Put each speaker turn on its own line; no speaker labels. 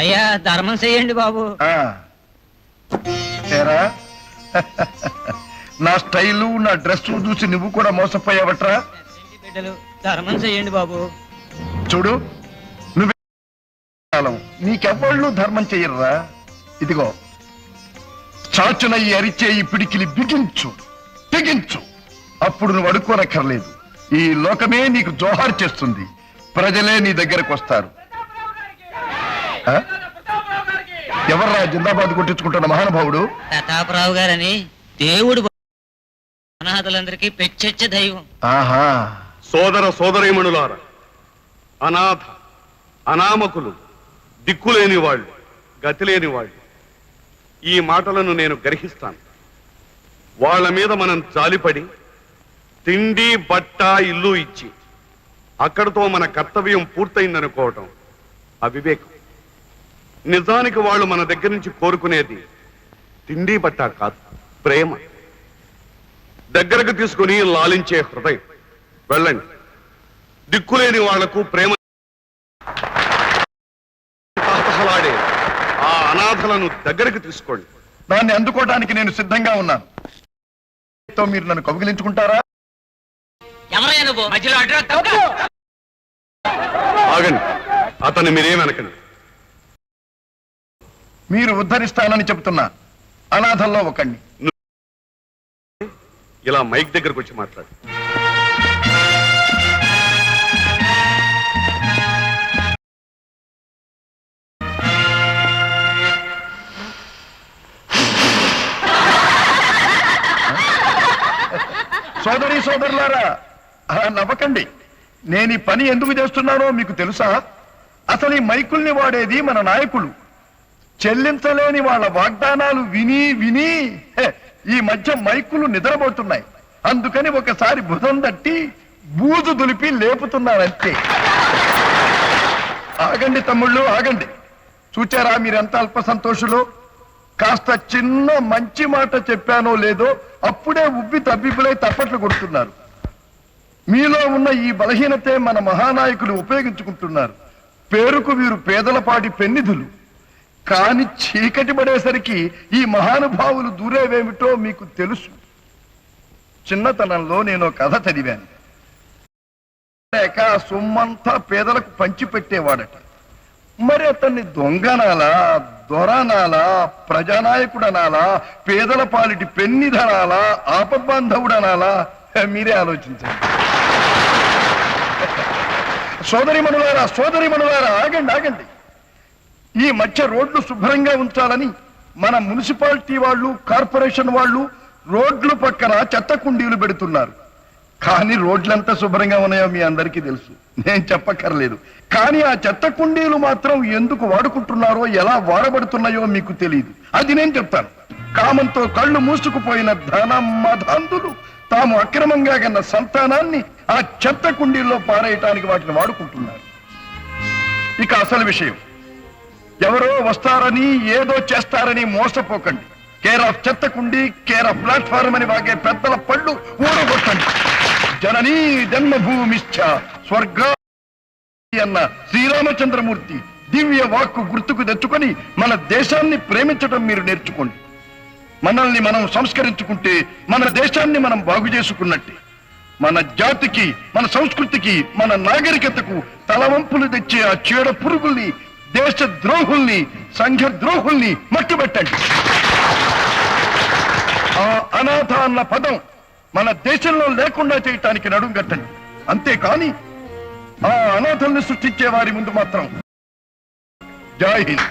అయ్యా ధర్మం చెయ్యండి బాబు.
నా స్టైలు నా డ్రెస్ చూసి నువ్వు కూడా మోసపోయావట్రా?
బిడ్డలు ధర్మం చెయ్యండి బాబు.
చూడు, నువ్వు నీకెవ్వళ్ళు ధర్మం చెయ్యర్రా. ఇదిగో చాచున ఈ అరిచే ఈ పిడికిలి బిగించు బిగించు, అప్పుడు నువ్వు అడుక్కోనక్కర్లేదు. ఈ లోకమే నీకు జోహార్ చేస్తుంది, ప్రజలే నీ దగ్గరకు వస్తారు. ఎవర్రా జిందాబాద్ కొట్టించుకుంటున్న మహానుభావుడు?
ప్రతాపరావు గారని దేవుడు అనాథలందరికీ పెచ్చ దైవం.
ఆహా.
సోదర సోదరీమణులారా, అనాథ అనామకులు, దిక్కులేని వాళ్ళు, గతిలేని వాళ్ళు, ఈ మాటలను నేను గ్రహిస్తాను. వాళ్ళ మీద మనం జాలిపడి తిండి బట్ట ఇల్లు ఇచ్చి అక్కడతో మన కర్తవ్యం పూర్తయిందనుకోవటం అవివేకం. నిజానికి వాళ్ళు మన దగ్గర నుంచి కోరుకునేది తిండి బట్ట కాదు, ప్రేమ. దగ్గరకు తీసుకుని లాలించే హృదయం. వెళ్ళండి, దిక్కులేని వాళ్లకు ప్రేమ తహతహలాడే ఆ అనాథలను దగ్గరకు తీసుకోండి.
దాన్ని అందుకోవడానికి నేను సిద్ధంగా ఉన్నాను. మీరు నన్ను కౌగిలించుకుంటారా?
ఆగండి, అతన్ని మీరేమనకండి.
మీరు ఉద్ధరిస్తానని చెబుతున్నా అనాథల్లో ఒకణ్ణి.
ఇలా మైక్ దగ్గరకు వచ్చి మాట్లాడు.
సోదరి సోదరులారా, అలా నవ్వకండి. నేను ఈ పని ఎందుకు చేస్తున్నానో మీకు తెలుసా? అసలు ఈ మైకుల్ని వాడేది మన నాయకులు. చెల్లించలేని వాళ్ళ వాగ్దానాలు విని విని ఈ మధ్య మైకులు నిద్రపోతున్నాయి. అందుకని ఒకసారి భుజం తట్టి బూజు దులిపి లేపుతున్నారంతే. ఆగండి తమ్ముళ్ళు, ఆగండి. చూచారా మీరెంత అల్ప సంతోషులు? కాస్త చిన్న మంచి మాట చెప్పానో లేదో అప్పుడే ఉబ్బి తబ్బిబ్బులై తప్పట్లు కొడుతున్నారు. మీలో ఉన్న ఈ బలహీనతే మన మహానాయకులు ఉపయోగించుకుంటున్నారు. పేరుకు వీరు పేదలపాటి పెన్నిధులు, కాని చీకటి పడేసరికి ఈ మహానుభావులు దూరేవేమిటో మీకు తెలుసు. చిన్నతనంలో నేను కథ చదివాను. లేక సొమ్మంతా పేదలకు పంచిపెట్టేవాడట. మరి అతన్ని దొంగనాలా, దొరనాలా, ప్రజానాయకుడనాలా, పేదల పాలిటి పెన్నిధనాలా, ఆపద్బాంధవుడనాలా? మీరే ఆలోచించండి. సోదరిమణులారా, ఆగండి ఆగండి. ఈ మధ్య రోడ్లు శుభ్రంగా ఉంచాలని మన మున్సిపాలిటీ వాళ్ళు, కార్పొరేషన్ వాళ్ళు రోడ్లు పక్కన చెత్త కుండీలు పెడుతున్నారు. కానీ రోడ్లంతా శుభ్రంగా ఉన్నాయో మీ అందరికీ తెలుసు, నేను చెప్పక్కర్లేదు. కానీ ఆ చెత్త కుండీలు మాత్రం ఎందుకు వాడుకుంటున్నారో, ఎలా వాడబడుతున్నాయో మీకు తెలియదు. అది నేను చెప్తాను. కామంతో కళ్ళు మూసుకుపోయిన ధనమధాంధులు తాము అక్రమంగా కన్న సంతానాన్ని ఆ చెత్త కుండీల్లో పారేయటానికి వాటిని వాడుకుంటున్నారు. ఇక అసలు విషయం, ఎవరో వస్తారని ఏదో చేస్తారని మోసపోకండి. కేర్ ఆఫ్ చెత్త కుండీ, కేర్ ఆఫ్ ప్లాట్ఫారం అని వాగే పెద్దల పళ్ళు ఊడగొట్టండి. జననీ జన్మభూమిశ్చ స్వర్గ అన్న శ్రీరామచంద్రమూర్తి దివ్య వాక్కు గుర్తుకు తెచ్చుకొని మన దేశాన్ని ప్రేమించడం మీరు నేర్చుకోండి. మనల్ని మనం సంస్కరించుకుంటే మన దేశాన్ని మనం బాగు చేసుకున్నట్టే. మన జాతికి, మన సంస్కృతికి, మన నాగరికతకు తలవంపులు తెచ్చే ఆ చీడ పురుగుల్ని, దేశ ద్రోహుల్ని, సంఘ ద్రోహుల్ని మట్టుబెట్టండి. ఆ అనాథ అన్న పదం మన దేశంలో లేకుండా చేయటానికి నడుం కట్టండి. అంతేకాని ఆ అనాథల్ని సృష్టించే వారి ముందు మాత్రం జై హింద్.